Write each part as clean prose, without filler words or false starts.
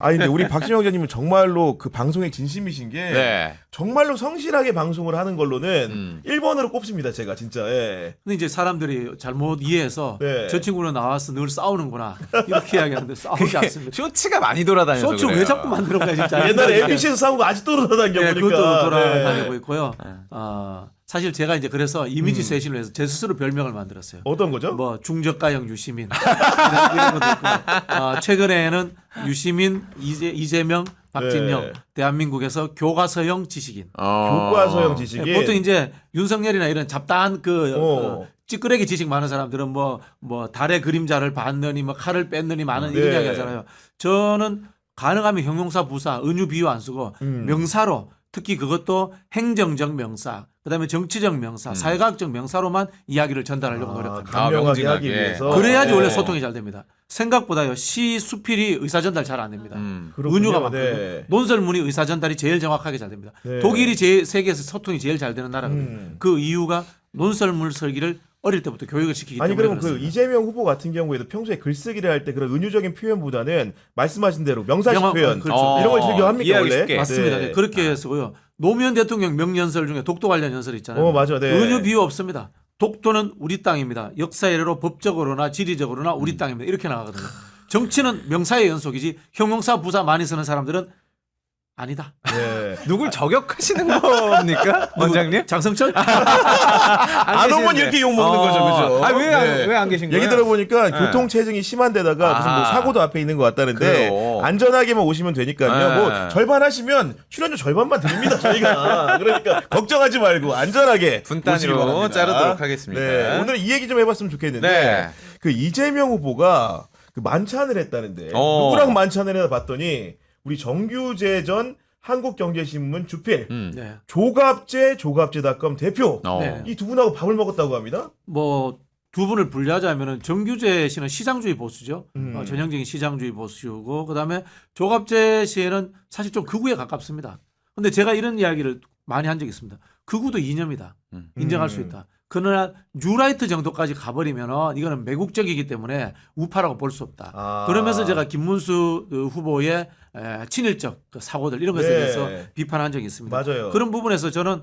아니 근데 우리 박진영 기자님은 정말로 그 방송에 진심이신 게 네. 정말로 성실하게 방송을 하는 걸로는 1번으로 꼽습니다. 제가 진짜. 예. 근데 이제 사람들이 잘못 이해해서 네. 저 친구는 나와서 늘 싸우는구나 이렇게 이야기하는데 싸우지 않습니다. 쇼츠가 많이 돌아다녀서 쇼츠 그래요. 왜 자꾸 만드는 거야 진짜. 옛날에 MBC에서 싸우고 아직도 돌아다녀 네, 보니까. 그것도 돌아다니고 네. 있고요. 사실 제가 이제 그래서 이미지 쇄신을 해서 제 스스로 별명을 만들었어요. 어떤 거죠? 뭐 중저가형 유시민 이런 것도 있고 최근에는 유시민, 이재명, 박진영 네. 대한민국에서 교과서형 지식인. 교과서형 지식이 보통 이제 윤석열이나 이런 잡다한 어. 찌끄레기 지식 많은 사람들은 뭐 달의 그림자를 봤느니 뭐 칼을 뺐느니 많은 네. 이런 이야기 하잖아요. 저는 가능하면 형용사 부사 은유 비유 안 쓰고 명사로 특히 그것도 행정적 명사 그다음에 정치적 명사 사회과학적 명사로만 이야기를 전달하려고 노력합니다. 감명하게 명징하게. 하기 위해서. 그래야지 네. 원래 소통이 잘 됩니다. 생각보다요 시 수필이 의사 전달 잘 안 됩니다. 그렇군요. 은유가 많거든요. 네. 논설문이 의사 전달이 제일 정확하게 잘 됩니다. 네. 독일이 세계에서 소통이 제일 잘 되는 나라거든요. 그 이유가 논설문 설기를 어릴 때부터 교육을 시키기 아니 때문에 그러면 그 그렇습니다. 이재명 후보 같은 경우에도 평소에 글쓰기를 할 때 그런 은유적인 표현보다는 말씀하신 대로 명사식 명확- 표현 그렇죠. 이런 걸 즐겨 합니까 이해하기 원래? 쉽게. 맞습니다. 네. 그렇게 쓰고요. 노무현 대통령 명연설 중에 독도 관련 연설 있잖아요. 맞아. 네. 은유 비유 없습니다. 독도는 우리 땅입니다. 역사 이래로 법적으로나 지리적으로나 우리 땅입니다. 이렇게 나가거든요. 정치는 명사의 연속이지 형용사 부사 많이 쓰는 사람들은 아니다. 네. 누굴 저격하시는 겁니까, 원장님? 장성철? 안 오면 이렇게 욕 먹는 거죠, 그죠? 왜 안 계신 거예요? 얘기 들어보니까 네. 교통체증이 심한 데다가 무슨 뭐 아. 사고도 앞에 있는 것 같다는데 그래요. 안전하게만 오시면 되니까요. 네. 뭐 절반 하시면 출연료 절반만 드립니다, 저희가. 그러니까 걱정하지 말고 안전하게 분 오시기 단위로 바랍니다. 자르도록 하겠습니다. 네. 오늘 이 얘기 좀 해봤으면 좋겠는데 네. 그 이재명 후보가 그 만찬을 했다는데 누구랑 만찬을 해서 봤더니 우리 정규재 전 한국경제신문 주필 네. 조갑제닷컴 대표 네. 이 두 분하고 밥을 먹었다고 합니다. 뭐 두 분을 분류하자면은 정규재 씨는 시장주의 보수죠. 전형적인 시장주의 보수고 그다음에 조갑재 씨는 사실 좀 극우에 가깝습니다. 근데 제가 이런 이야기를 많이 한 적이 있습니다. 극우도 이념이다. 인정할 수 있다. 그러나 뉴라이트 정도까지 가버리면은 이거는 매국적이기 때문에 우파라고 볼 수 없다. 아. 그러면서 제가 김문수 후보의 친일적 그 사고들 이런 것에 네. 대해서 비판한 적이 있습니다. 맞아요. 그런 부분에서 저는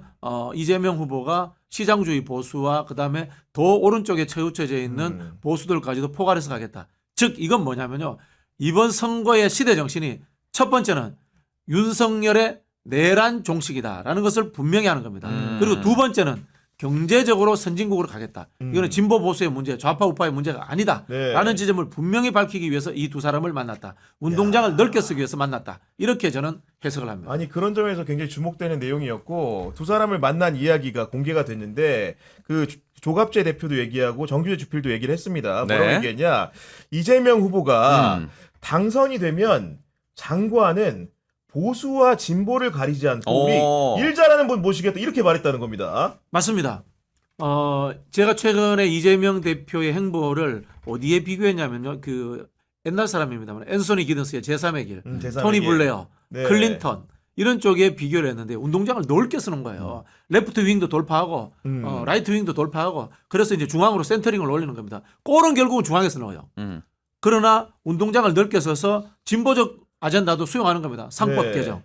이재명 후보가 시장주의 보수와 그다음에 더 오른쪽에 처우쳐져 있는 보수들까지도 포괄해서 가겠다. 즉 이건 뭐냐면요. 이번 선거의 시대 정신이 첫 번째는 윤석열의 내란 종식이다라는 것을 분명히 하는 겁니다. 그리고 두 번째는 경제적으로 선진국으로 가겠다. 이거는 진보 보수의 문제, 좌파 우파의 문제가 아니다라는 네. 지점을 분명히 밝히기 위해서 이 두 사람을 만났다. 운동장을 넓게 쓰기 위해서 만났다. 이렇게 저는 해석을 합니다. 아니 그런 점에서 굉장히 주목되는 내용이었고 두 사람을 만난 이야기가 공개가 됐는데 그 조갑재 대표도 얘기하고 정규재 주필도 얘기를 했습니다. 뭐라고 네. 얘기했냐? 이재명 후보가 당선이 되면 장관은 보수와 진보를 가리지 않고 우리 일 잘하는 분 모시겠다 이렇게 말했다는 겁니다. 맞습니다. 제가 최근에 이재명 대표의 행보를 어디에 비교했냐면요. 그 옛날 사람입니다만 앤소니 기든스의 제3의 길, 제3의 토니 길. 블레어, 네. 클린턴 이런 쪽에 비교를 했는데 운동장을 넓게 쓰는 거예요. 레프트 윙도 돌파하고 라이트 윙도 돌파하고 그래서 이제 중앙으로 센터링을 올리는 겁니다. 골은 결국은 중앙에서 넣어요. 그러나 운동장을 넓게 써서 진보적 아젠다도 수용하는 겁니다. 상법 네. 개정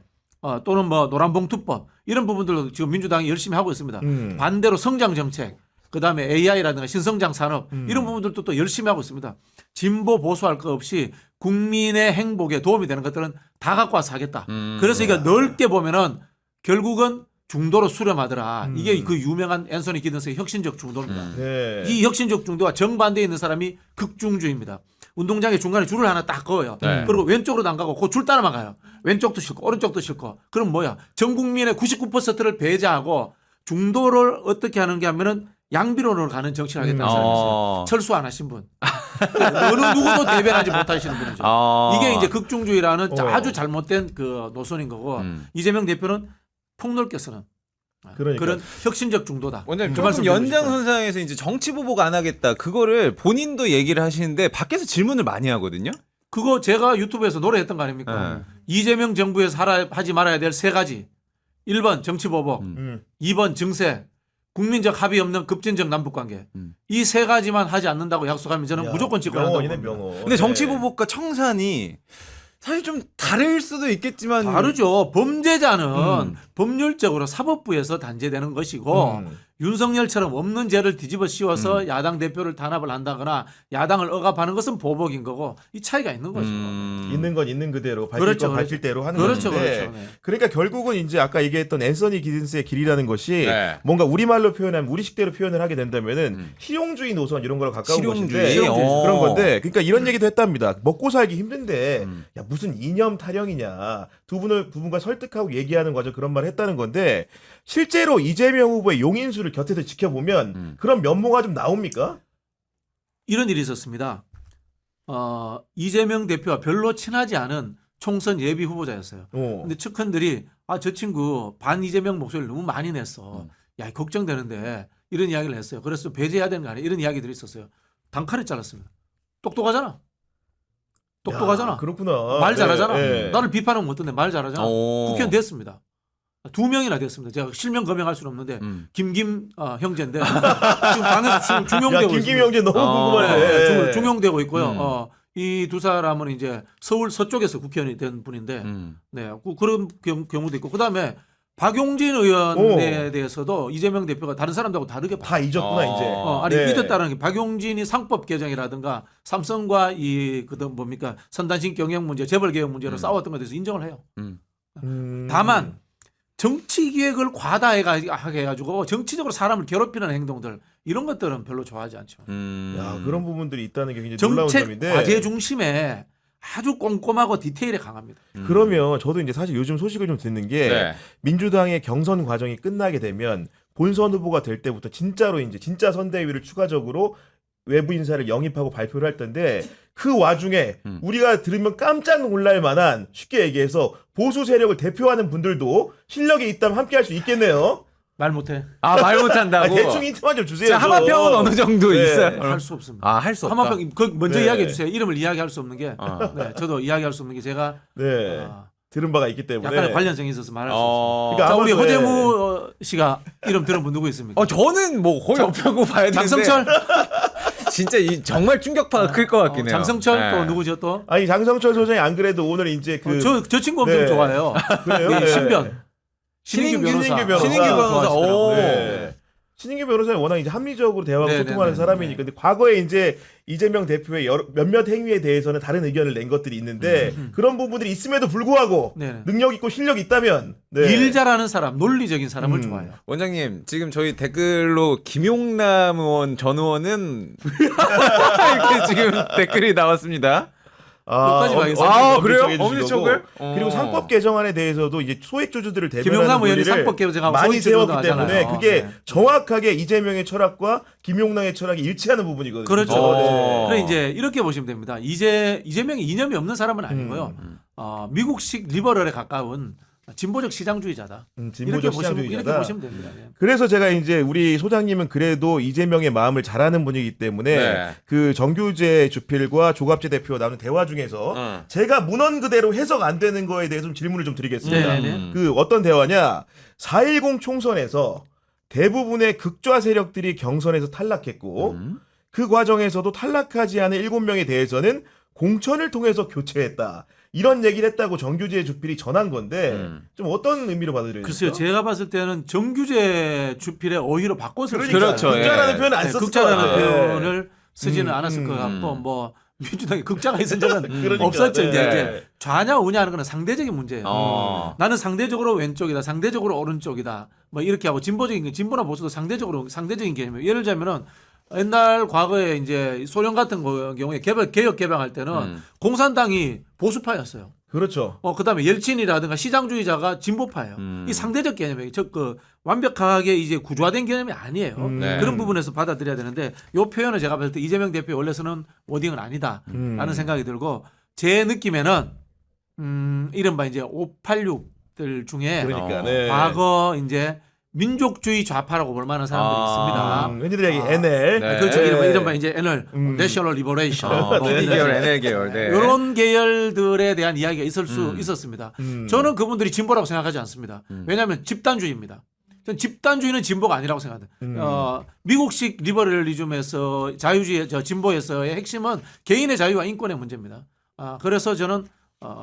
또는 뭐 노란봉투법 이런 부분들도 지금 민주당이 열심히 하고 있습니다. 반대로 성장 정책 그다음에 AI라든가 신성장 산업 이런 부분들도 또 열심히 하고 있습니다. 진보 보수할 것 없이 국민의 행복에 도움이 되는 것들은 다 갖고 와서 하겠다. 그래서 이거 넓게 보면은 결국은 중도로 수렴하더라. 이게 그 유명한 앤소니 기든스의 혁신적 중도입니다. 네. 이 혁신적 중도와 정반대에 있는 사람이 극중주의입니다. 운동장의 중간에 줄을 하나 딱 그어요. 네. 그리고 왼쪽으로도 안 가고 그 줄 따라만 가요. 왼쪽도 싫고 오른쪽도 싫고. 그럼 뭐야? 전 국민의 99%를 배제하고 중도를 어떻게 하는 게 하면은 양비론으로 가는 정치를 하겠다는 사람이 있어요. 철수 안 하신 분. 어느 누구도 대변하지 못하시는 분이죠. 이게 이제 극중주의라는 아주 잘못된 그 노선인 거고 이재명 대표는 폭넓게 쓰는 그러니까. 그런 혁신적 중도다. 오늘 그 조금 말씀 드리고 싶어요. 연장선상에서 이제 정치 보복 안 하겠다. 그거를 본인도 얘기를 하시는데 밖에서 질문을 많이 하거든요. 그거 제가 유튜브에서 노래했던 거 아닙니까? 네. 이재명 정부에서 하지 말아야 될 세 가지. 1번 정치보복, 2번 증세, 국민적 합의 없는 급진적 남북관계. 이 세 가지만 하지 않는다고 약속하면 저는 무조건 집권한다고 명언이네 봅니다. 명언. 근데 정치 네. 보복과 청산이 사실 좀 다를 수도 있겠지만 다르죠. 범죄자는 음. 법률적으로 사법부에서 단죄되는 것이고 윤석열처럼 없는 죄를 뒤집어 씌워서 야당 대표를 탄압을 한다거나 야당을 억압하는 것은 보복인 거고 이 차이가 있는 거죠. 있는 건 있는 그대로 밝힐 그렇죠, 건 그렇죠. 밝힐 대로 하는 그렇죠, 건데 그렇죠. 네. 그러니까 결국은 이제 아까 얘기했던 앤서니 기든스의 길이라는 것이 네. 뭔가 우리말로 표현하면 우리식대로 표현을 하게 된다면은 실용주의 노선 이런 거랑 가까운 실용주의. 것인데 어. 그런 건데 그러니까 이런 얘기도 했답니다. 먹고 살기 힘든데 야 무슨 이념 타령이냐 두 분과 설득하고 얘기하는 과정 그런 말을 했다는 건데 실제로 이재명 후보의 용인수를 곁에서 지켜보면 그런 면모가 좀 나옵니까? 이런 일이 있었습니다. 이재명 대표와 별로 친하지 않은 총선 예비 후보자였어요. 근데 측근들이 저 친구 반 이재명 목소리를 너무 많이 냈어. 야, 걱정되는데 이런 이야기를 했어요. 그래서 배제해야 되는 거 아니야? 이런 이야기들이 있었어요. 단칼에 잘랐습니다. 똑똑하잖아. 똑똑하잖아. 야, 그렇구나. 말 잘하잖아. 네. 나를 비판하면 어떤데 말 잘하잖아. 국회의원 됐습니다. 2명이나 됐습니다. 제가 실명 검증할 수는 없는데 김김 형제인데 지금 당에서 야, 중용되고 김김 있습니다. 형제 너무 궁금하네. 네, 중용되고 있고요. 이 두 사람은 이제 서울 서쪽에서 국회의원이 된 분인데 네, 그런 경우도 있고 그다음에 박용진 의원에 대해서도 이재명 대표가 다른 사람들하고 다르게 다 잊었구나 이제. 아니 네. 잊었다는 게 박용진이 상법 개정이라든가 삼성과 이 그다음 뭡니까 선단신 경영 문제, 재벌 개혁 문제로 싸웠던 것에 대해서 인정을 해요. 다만 정치 기획을 과다하게 해가지고 정치적으로 사람을 괴롭히는 행동들 이런 것들은 별로 좋아하지 않죠. 야, 그런 부분들이 있다는 게 굉장히 놀라운 정책 점인데. 과제 중심에 아주 꼼꼼하고 디테일에 강합니다. 그러면 저도 이제 사실 요즘 소식을 좀 듣는 게 네. 민주당의 경선 과정이 끝나게 되면 본선 후보가 될 때부터 진짜로 이제 진짜 선대위를 추가적으로 외부 인사를 영입하고 발표를 할 텐데 그 와중에 우리가 들으면 깜짝 놀랄 만한 쉽게 얘기해서 보수 세력을 대표하는 분들도 실력이 있다면 함께 할 수 있겠네요. 말 못해. 말 못한다고. 대충 힌트만 좀 주세요. 자, 하마평은 어느 정도 네. 있어요? 할 수 없습니다. 할 수 없다. 한마평 먼저 네. 이야기해 주세요. 이름을 이야기할 수 없는 게 네, 저도 이야기할 수 없는 게 제가 네. 들은 바가 있기 때문에. 약간의 관련성이 있어서 말할 수 없습니다. 그러니까 자, 우리 아마도 허재무 씨가 이름 들어본 누구 있습니까? 저는 뭐 거의 없다고 봐야 되는데 장성철, 진짜 정말 충격파가 클 것 같긴 해요. 장성철 네. 또 누구죠 또? 아니 장성철 소장이 안 그래도 오늘 이제 저 친구 엄청 네. 좋아해요. 그래요? 이 네. 신변. 신인규 변호사. 신인규 변호사. 좋아하시더라고요. 오. 네. 신인규 변호사는 워낙 이제 합리적으로 대화하고 네, 소통하는 네, 네, 사람이니까. 근데 과거에 이제 이재명 대표의 몇몇 행위에 대해서는 다른 의견을 낸 것들이 있는데 그런 부분들이 있음에도 불구하고 네, 네. 능력 있고 실력 있다면 네. 일 잘하는 사람, 논리적인 사람을 좋아해요. 원장님 지금 저희 댓글로 김용남 의원 전 의원은 이렇게 지금 댓글이 나왔습니다. 끝까지 봐야겠어요. 그래요? 엄지척 엄지척을? 그리고 상법 개정안에 대해서도 이제 소액주주들을 대변하는 김용남 의원이 논리를 상법 개정하고 많이 소액주주도 세웠기 때문에 하잖아요. 그게 네. 정확하게 이재명의 철학과 김용남의 철학이 일치하는 부분이거든요. 그렇죠. 네. 그래 이제 이렇게 보시면 됩니다. 이재명이 이념이 없는 사람은 아니고요. 미국식 리버럴에 가까운 진보적 시장주의자다. 진보적 이렇게 시장주의자다. 보시면 됩니다. 네. 그래서 제가 이제 우리 소장님은 그래도 이재명의 마음을 잘 아는 분이기 때문에 네. 그 정규재 주필과 조갑재 대표가 나눈 대화 중에서 제가 문헌 그대로 해석 안 되는 거에 대해서 좀 질문을 좀 드리겠습니다. 네. 그 어떤 대화냐? 4.10 총선에서 대부분의 극좌 세력들이 경선에서 탈락했고 그 과정에서도 탈락하지 않은 7명에 대해서는 공천을 통해서 교체했다. 이런 얘기를 했다고 정규재 주필이 전한 건데 좀 어떤 의미로 받아들여요? 글쎄요, 제가 봤을 때는 정규재 주필의 어휘로 바꿔서 그렇죠. 극좌라는 예. 표현 안 썼을 극자라는 것 같아요. 표현을 쓰지는 않았을 것 같고 뭐 민주당이 극자가 있은 적은 그러니까, 없었죠. 네. 이제 좌냐 우냐 하는 건 상대적인 문제예요. 나는 상대적으로 왼쪽이다, 상대적으로 오른쪽이다, 뭐 이렇게 하고 진보적인 진보나 보수도 상대적인 개념이에요. 예를 들자면은 옛날 과거에 이제 소련 같은 경우에 개혁 개방할 때는 공산당이 보수파였어요. 그렇죠. 그다음에 옐친이라든가 시장주의자가 진보파예요. 이 상대적 개념이에요. 완벽하게 이제 구조화된 개념이 아니에요. 네. 그런 부분에서 받아들여야 되는데 이 표현을 제가 봤을 때 이재명 대표의 원래 쓰는 워딩은 아니다라는 생각이 들고 제 느낌에는 이른바 이제 586들 중에 그러니까 네. 과거 이제 민족주의 좌파라고 볼 만한 사람들이 있습니다. 흔히들 얘기 NL. 네. 그렇죠. 이른바 이제 NL, National Liberation. PD 계열, NL 계열. 네. 이런 계열들에 대한 이야기가 있을 수 있었습니다. 저는 그분들이 진보라고 생각하지 않습니다. 왜냐하면 집단주의입니다. 전 집단주의는 진보가 아니라고 생각합니다. 미국식 리버럴리즘에서 진보에서의 핵심은 개인의 자유와 인권의 문제입니다. 그래서 저는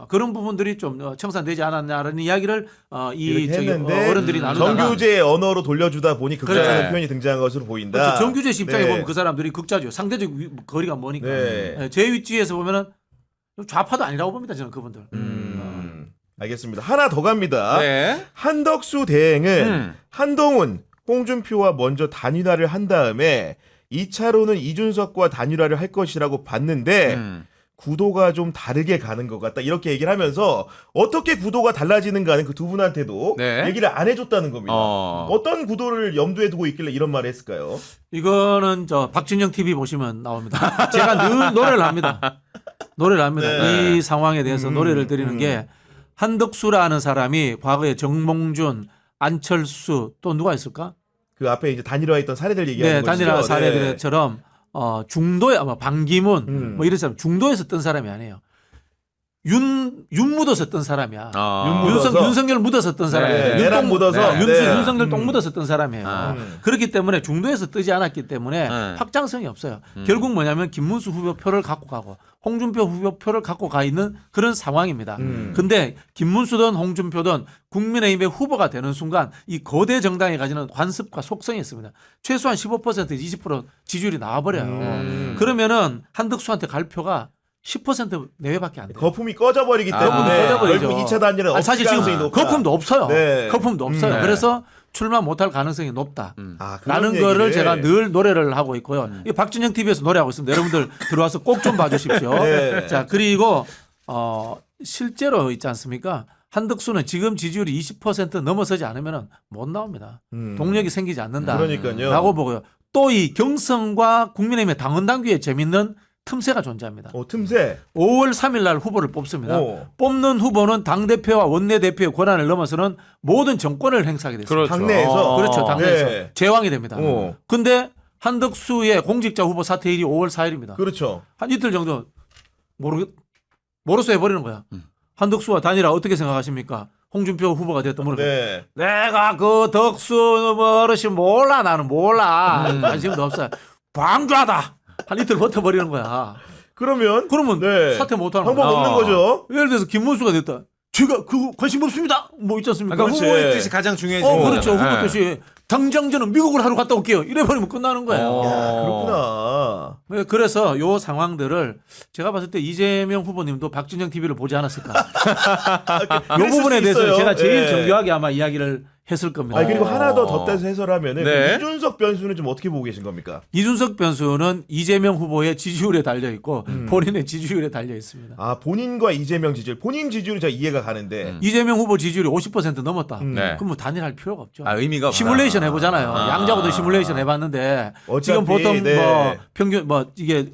그런 부분들이 좀 청산되지 않았냐라는 이야기를 이 이렇게 저기 했는데 어른들이 나누다가 정규제 언어로 돌려주다 보니 극자라는 그렇죠. 표현이 등장한 것으로 보인다. 그렇죠. 정규제 입장에 네. 보면 그 사람들이 극자죠. 상대적 거리가 머니까. 네. 제 위치에서 보면은 좌파도 아니라고 봅니다. 저는 그분들. 알겠습니다. 하나 더 갑니다. 네. 한덕수 대행은 음. 한동훈, 홍준표와 먼저 단일화를 한 다음에 2차로는 이준석과 단일화를 할 것이라고 봤는데 구도가 좀 다르게 가는 것 같다. 이렇게 얘기를 하면서 어떻게 구도가 달라지는가는 그 두 분한테도 네. 얘기를 안 해줬다는 겁니다. 어떤 구도를 염두에 두고 있길래 이런 말을 했을까요? 이거는 저 박진영 TV 보시면 나옵니다. 제가 늘 노래를 합니다. 노래를 합니다. 네. 이 상황에 대해서 노래를 드리는 게 한덕수라는 사람이 과거에 정몽준, 안철수 또 누가 있을까? 그 앞에 이제 단일화했던 사례들 얘기하는 네, 거죠. 단일화 네. 사례들처럼 중도에 아마 반기문 뭐 이런 사람 중도에서 뜬 사람이 아니에요. 윤 묻어서 뜬 사람이야. 윤 묻어서? 윤석열 묻어서 뜬 사람이에요. 네, 내랑 묻어서? 네. 윤석열 똥 묻어서 뜬 사람이에요. 그렇기 때문에 중도에서 뜨지 않았기 때문에 확장성이 없어요. 결국 뭐냐면 김문수 후보 표를 갖고 가고 홍준표 후보 표를 갖고 가 있는 그런 상황입니다. 근데 김문수든 홍준표든 국민의힘의 후보가 되는 순간 이 거대 정당이 가지는 관습과 속성이 있습니다. 최소한 15% 20% 지지율이 나와버려요. 그러면은 한덕수한테 갈 표가 10% 내외밖에 안 돼요. 거품이 꺼져버리기 때문에 꺼져버리죠. 결국 2차 단일화는 없을 사실 가능성이 지금 높다. 거품도 없어요. 네. 거품도 없어요. 네. 그래서 출마 못할 가능성이 높다. 아, 그런 라는 얘기를. 거를 제가 늘 노래를 하고 있고요. 이 박진영 TV에서 노래하고 있습니다. 여러분들 들어와서 꼭 좀 봐주십시오. 네. 자, 그리고 실제로 있지 않습니까? 한덕수는 지금 지지율이 20% 넘어서지 않으면 못 나옵니다. 동력이 생기지 않는다. 그러니까요. 라고 보고요. 또 이 경선과 국민의힘의 당원 당규에 재밌는 틈새가 존재합니다. 틈새. 5월 3일 날 후보를 뽑습니다. 오. 뽑는 후보는 당대표와 원내대표의 권한을 넘어서는 모든 정권을 행사하게 됐습니다. 그렇죠. 당내에서. 그렇죠. 당내에서 네. 제왕이 됩니다. 오. 근데 한덕수의 공직자 후보 사퇴일이 5월 4일입니다. 그렇죠. 한 이틀 정도 모르서 해버리는 거야. 한덕수와 단일화 어떻게 생각하십니까? 홍준표 후보가 됐다 물어봐. 네. 내가 그 덕수 어르신 몰라. 나는 몰라. 관심도 없어요. 방조하다. 한 이틀 버텨버리는 거야. 그러면 그러면 사퇴 못하는 방법 거야. 없는 거죠. 예를 들어서 김문수가 됐다. 제가 그 관심 없습니다. 뭐 있지 않습니까? 그러니까 그렇지. 후보의 뜻이 가장 중요해지는 그렇죠. 거잖아요. 후보 뜻이 당장 저는 미국을 하러 갔다 올게요. 이래버리면 끝나는 거예요. 야, 그렇구나. 네, 그래서 요 상황들을 제가 봤을 때 이재명 후보님도 박진영 TV를 보지 않았을까. 요 그랬을 부분에 수 대해서 있어요. 제가 제일 예. 정교하게 아마 이야기를 했을 겁니다. 그리고 하나 더 덧대서 해설하면은 네. 이준석 변수는 좀 어떻게 보고 계신 겁니까? 이준석 변수는 이재명 후보의 지지율에 달려 있고 본인의 지지율에 달려 있습니다. 아, 본인과 이재명 지지율. 본인 지지율은 제가 이해가 가는데. 이재명 후보 지지율이 50% 넘었다. 네. 그럼 뭐 단일할 필요가 없죠. 의미가 없다. 시뮬레이션 해보잖아요. 양자고도 시뮬레이션 해봤는데 어차피, 지금 보통 네. 뭐 평균 뭐 이게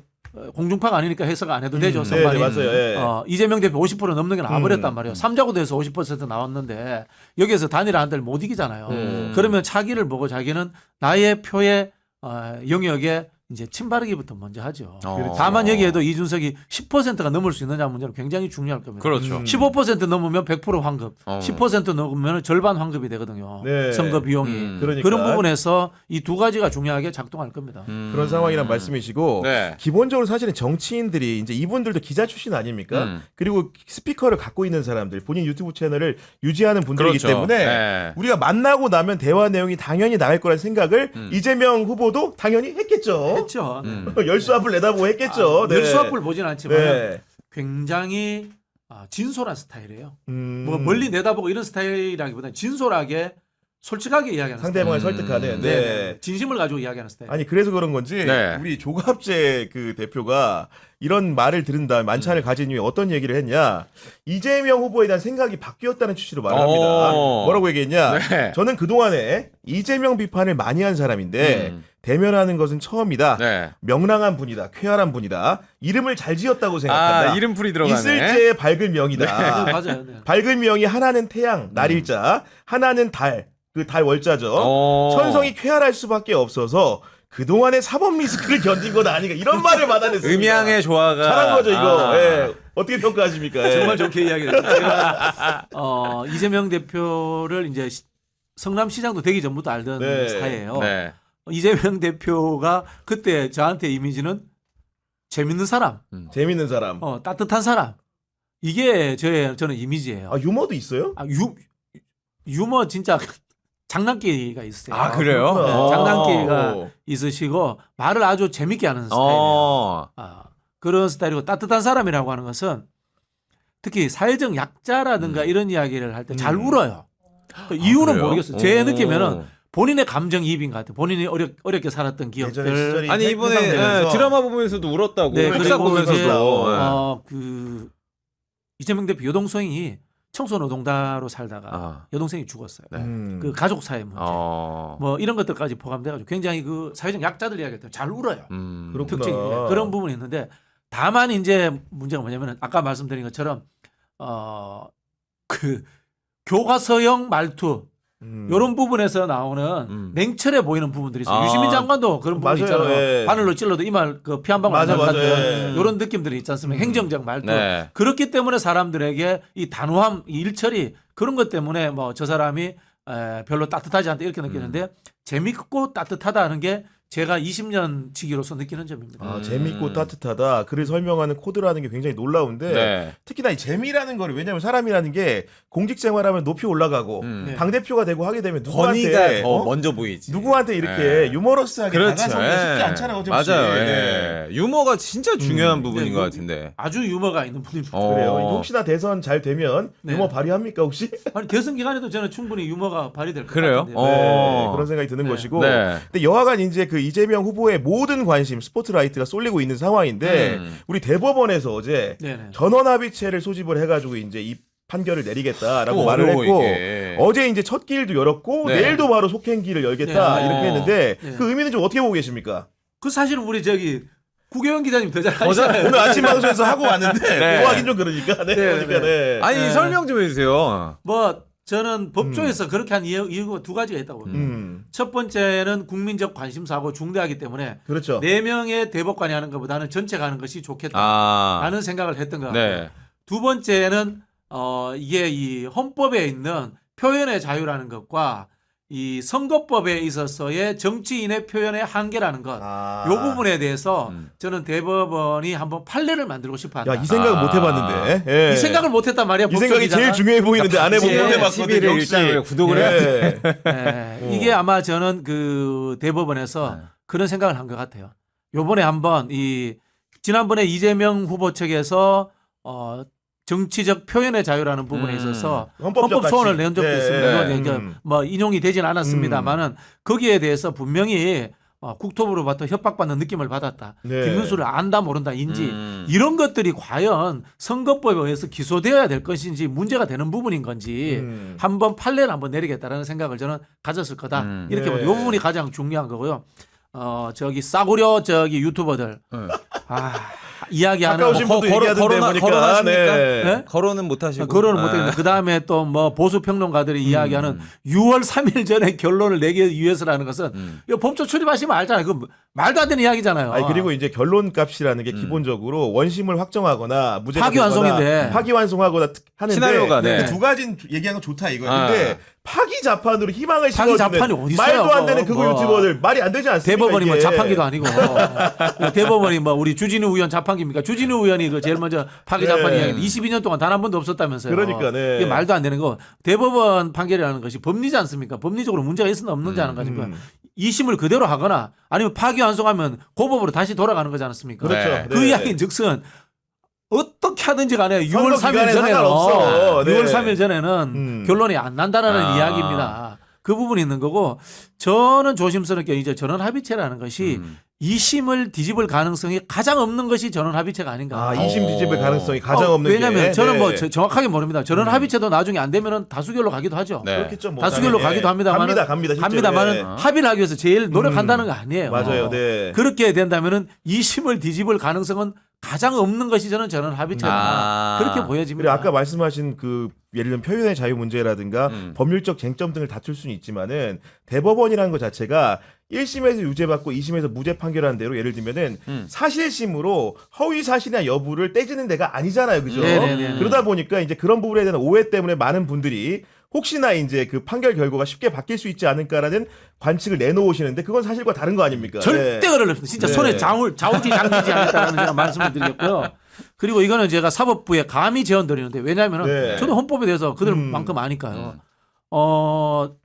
공중파가 아니니까 해석 안 해도 되죠. 네, 선발이. 네, 맞아요. 예. 이재명 대표 50% 넘는 게 나와버렸단 말이에요. 삼자고도에서 50% 나왔는데 여기에서 단일화 한들 못 이기잖아요. 그러면 차기를 보고 자기는 나의 표의 영역에 이제 침바르기부터 먼저 하죠. 다만 여기에도 이준석이 10%가 넘을 수 있느냐 문제는 굉장히 중요할 겁니다. 그렇죠. 15% 넘으면 100% 환급, 10% 넘으면 절반 환급이 되거든요. 네. 선거 비용이. 그러니까. 그런 부분에서 이 두 가지가 중요하게 작동할 겁니다. 그런 상황이란 말씀이시고 네. 기본적으로 사실은 정치인들이 이제 이분들도 기자 출신 아닙니까? 그리고 스피커를 갖고 있는 사람들, 본인 유튜브 채널을 유지하는 분들이기 그렇죠. 때문에 네. 우리가 만나고 나면 대화 내용이 당연히 나갈 거라는 생각을 이재명 후보도 당연히 했겠죠. 했죠. 열수합을 내다보고 했겠죠. 네. 열수합을 보진 않지만 네. 굉장히 진솔한 스타일이에요. 뭐 음. 멀리 내다보고 이런 스타일이라기보다는 진솔하게 솔직하게 이야기하는 상대방을 스타일. 설득하는. 네. 네. 진심을 가지고 이야기하는 스타일. 아니 그래서 그런 건지 네. 우리 조갑재 그 대표가 이런 말을 들은 다음에 만찬을 가진 이후에 어떤 얘기를 했냐, 이재명 후보에 대한 생각이 바뀌었다는 취지로 말을 합니다. 뭐라고 얘기했냐, 네. 저는 그동안에 이재명 비판을 많이 한 사람인데 대면하는 것은 처음이다. 네. 명랑한 분이다. 쾌활한 분이다. 이름을 잘 지었다고 생각한다. 이름풀이 들어가네. 있을제의 밝은 명이다. 네, 맞아요. 네. 밝은 명이 하나는 태양, 날일자, 하나는 달, 그 달 월자죠. 천성이 쾌활할 수밖에 없어서 그동안의 사법 리스크를 견딘 것 아닌가, 이런 말을 받아냈습니다. 음양의 조화가 잘한 거죠 이거. 예. 어떻게 평가하십니까? 예. 정말 좋게 이야기를 했죠. 제가 이재명 대표를 이제 성남시장도 되기 전부터 알던 네. 사이예요. 네. 이재명 대표가 그때 저한테 이미지는 재밌는 사람, 재밌는 사람. 따뜻한 사람, 이게 저는 이미지예요. 아 유머도 있어요? 유머 진짜 장난기가 있어요. 아 그래요? 그렇구나. 네, 장난기가 있으시고 말을 아주 재밌게 하는 스타일이에요. 그런 스타일이고 따뜻한 사람이라고 하는 것은 특히 사회적 약자라든가 이런 이야기를 할 때 잘 울어요. 그 이유는 그래요? 모르겠어요. 제 오. 느낌에는 본인의 감정이입인 것 같아요. 본인이 어렵게 살았던 예전에 기억들. 시절이 아니 이번에 회상되면서 드라마 보면서도 울었다고. 네, 흑사 그리고 이제 보면서도. 그 이재명 대표 여동생이 청소노동자로 살다가 여동생이 죽었어요. 네. 그 가족 사회 문제. 뭐 이런 것들까지 포함돼가지고 굉장히 그 사회적 약자들 이야기할 때 잘 울어요. 그렇구나. 특징이 그런 부분이 있는데 다만 이제 문제가 뭐냐면은 아까 말씀드린 것처럼 그 교과서형 말투 이런 부분에서 나오는 냉철해 보이는 부분들이 있어요. 유시민 장관도 그런 부분이 맞아요. 있잖아요. 예. 바늘로 찔러도 이말 그 피 한 방울 안 맞아, 날 것 맞아. 같은 예. 이런 느낌들이 있지 않습니까? 행정적 말투. 네. 그렇기 때문에 사람들에게 이 단호함, 이 일처리 그런 것 때문에 뭐 저 사람이 별로 따뜻하지 않다 이렇게 느끼는데 재밌고 따뜻하다는 게 제가 20년 치기로서 느끼는 점입니다. 아, 재밌고 따뜻하다. 그를 설명하는 코드라는 게 굉장히 놀라운데 네. 특히나 이 재미라는 거를 왜냐하면 사람이라는 게 공직 생활하면 높이 올라가고 네. 당 대표가 되고 하게 되면 권위가 누구한테 더 먼저 보이지. 누구한테 이렇게 네. 유머러스하게 그렇죠. 다가서기가 쉽지 예. 않잖아요. 어차피. 맞아요. 네. 예. 유머가 진짜 중요한 부분인 네, 것 그- 같은데. 아주 유머가 있는 분입니다. 그래요. 어. 혹시나 대선 잘 되면 네. 유머 발휘합니까 혹시? 아니 대선 기간에도 저는 충분히 유머가 발휘될 것 그래요? 같은데요. 네, 그런 생각이 드는 네. 것이고. 네. 근데 여하간 이제 그 이재명 후보의 모든 관심 스포트라이트가 쏠리고 있는 상황인데 우리 대법원에서 어제 네네. 전원합의체를 소집을 해가지고 이제 이 판결을 내리겠다라고 또 말을 어려워, 했고 이게. 어제 이제 첫 길도 열었고 네. 내일도 바로 속행기를 열겠다 네. 이렇게 했는데 네. 그 의미는 좀 어떻게 보고 계십니까? 그 사실은 우리 저기 구경원 기자님 더 잘 더 잘- 아시잖아요. 오늘 아침 방송에서 하고 왔는데 네. 뭐 하긴 좀 그러니까 네, 네, 그러니까 네. 아니 네. 설명 좀 해주세요. 뭐 저는 법조에서 그렇게 한 이유가 두 가지가 있다고 봅니다. 첫 번째는 국민적 관심사고 중대하기 때문에 그렇죠. 4명의 대법관이 하는 것보다는 전체가 하는 것이 좋겠다라는 아. 생각을 했던 것 같고요. 네. 두 번째는 이게 이 헌법에 있는 표현의 자유라는 것과 이 선거법에 있어서의 정치인의 표현의 한계라는 것, 아. 요 부분에 대해서 저는 대법원이 한번 판례를 만들고 싶어한다. 야, 이 생각은 못 해봤는데. 예. 이 생각을 못했단 말이야. 이 생각이 제일 중요해 보이는데 안 해본 못 해봤거든요. TV를 역시. 일단 구독을 해야 돼. 이게 아마 저는 그 대법원에서 그런 생각을 한 것 같아요. 요번에 한번 이 지난번에 이재명 후보 측에서 정치적 표현의 자유라는 부분에 있어서 헌법 소원을 낸 적도 네. 있습니다. 그건 뭐 인용이 되진 않았습니다만은 거기에 대해서 분명히 국토부로부터 협박받는 느낌을 받았다. 네. 김문수를 안다 모른다 인지 이런 것들이 과연 선거법에 의해서 기소되어야 될 것인지 문제가 되는 부분인 건지 한번 판례를 한번 내리겠다라는 생각을 저는 가졌을 거다. 이렇게 네. 보면 이 부분이 가장 중요한 거고요. 저기 싸구려 저기 유튜버들 이야기하는 가까우신 분도 얘기하던데 보니까. 거론하십니까? 네? 거론은 못 하시고. 거론을 못했는데 그 다음에 또 뭐 보수 평론가들이 이야기하는 6월 3일 전에 결론을 내기 위해서라는 것은 이거 법조 출입하시면 알잖아요. 그 말도 안 되는 이야기잖아요. 아니 그리고 이제 결론값이라는 게 기본적으로 원심을 확정하거나 무죄가 파기환송인데. 되거나 파기환송하거나 하는데 시나리오가, 네. 그 두 가지는 얘기하는 거 좋다 이거. 아. 근데 파기자판으로 희망을 파기자판이 심어주는 어디 있어요, 말도 안 되는 그거. 그거 유튜버들 말이 안 되지 않습니까? 대법원이 뭐 이게. 자판기도 아니고 대법원이 뭐 우리 주진우 의원 자판기입니까? 주진우 의원이 그 제일 먼저 파기 자판이 네. 22년 동안 단 한 번도 없었다면서요. 그러니까, 네. 이게 말도 안 되는 거. 대법원 판결이라는 것이 법리지 않습니까? 법리적으로 문제가 있으나 없는지 하는 가지고 2심을 그대로 하거나 아니면 파기환송하면 고법으로 다시 돌아가는 거지 않습니까? 그렇죠. 네. 그 이야기인즉슨 어떻게 하든지 간에 6월 선거 3일 기간에 전에는 상관없어. 네. 6월 3일 전에는 결론이 안 난다라는 이야기입니다. 그 부분이 있는 거고 저는 조심스럽게 이제 전원 합의체라는 것이 2심을 뒤집을 가능성이 가장 없는 것이 전원 합의체가 아닌가. 아 2심 뒤집을 가능성이 가장 없는 왜냐하면 게. 저는 뭐 네. 정확하게 모릅니다. 전원 합의체도 나중에 안 되면은 다수결로 가기도 하죠. 네. 그렇겠죠. 뭐 다수결로 당연히. 가기도 합니다만 갑니다 실제로. 합니다만은 네. 합의를 하기 위해서 제일 노력한다는 거 아니에요. 맞아요. 네. 그렇게 된다면은 2심을 뒤집을 가능성은 가장 없는 것이 저는 전원 합의체다. 그렇게 그리고 보여집니다. 아까 말씀하신 그 예를 들면 표현의 자유 문제라든가 법률적 쟁점 등을 다툴 수는 있지만은 대법원이라는 것 자체가 1심에서 유죄받고 2심에서 무죄 판결한 대로 예를 들면은 사실심으로 허위 사실이나 여부를 떼지는 데가 아니잖아요. 그죠? 네네네. 그러다 보니까 이제 그런 부분에 대한 오해 때문에 많은 분들이 혹시나 이제 그 판결 결과가 쉽게 바뀔 수 있지 않을까라는 관측을 내놓으시는데 그건 사실과 다른 거 아닙니까? 절대 네. 그럴 없습니다. 진짜 네. 손에 좌우지 장기지 않겠다는 제가 말씀을 드리겠고요. 그리고 이거는 제가 사법부에 감히 제언 드리는데 왜냐하면 네. 저도 헌법에 대해서 그들만큼 아니까요.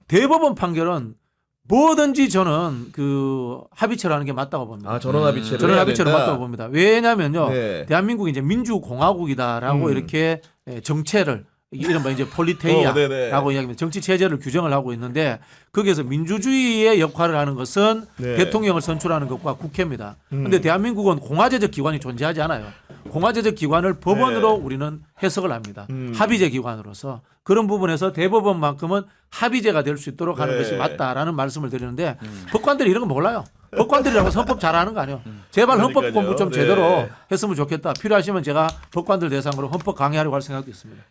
대법원 판결은 뭐든지 저는 그 합의체로 하는 게 맞다고 봅니다. 아 전원 합의체로 저는 해야 합의체로 된다. 맞다고 봅니다. 왜냐면요. 네. 대한민국이 이제 민주공화국이다라고 이렇게 정체를 이른바 이제 폴리테이아라고 네네. 이야기합니다. 정치 체제를 규정을 하고 있는데 거기에서 민주주의의 역할을 하는 것은 네. 대통령을 선출하는 것과 국회입니다. 그런데 대한민국은 공화제적 기관이 존재하지 않아요. 공화제적 기관을 법원으로 네. 우리는 해석을 합니다. 합의제 기관으로서 그런 부분에서 대법원만큼은 합의제가 될 수 있도록 하는 네. 것이 맞다라는 말씀을 드리는데 법관들이 이런 거 몰라요. 법관들이라고 헌법 잘하는 거 아니에요. 제발 헌법 그러니까요. 공부 좀 네. 제대로 했으면 좋겠다. 필요하시면 제가 법관들 대상으로 헌법 강의하려고 할 생각도 있습니다.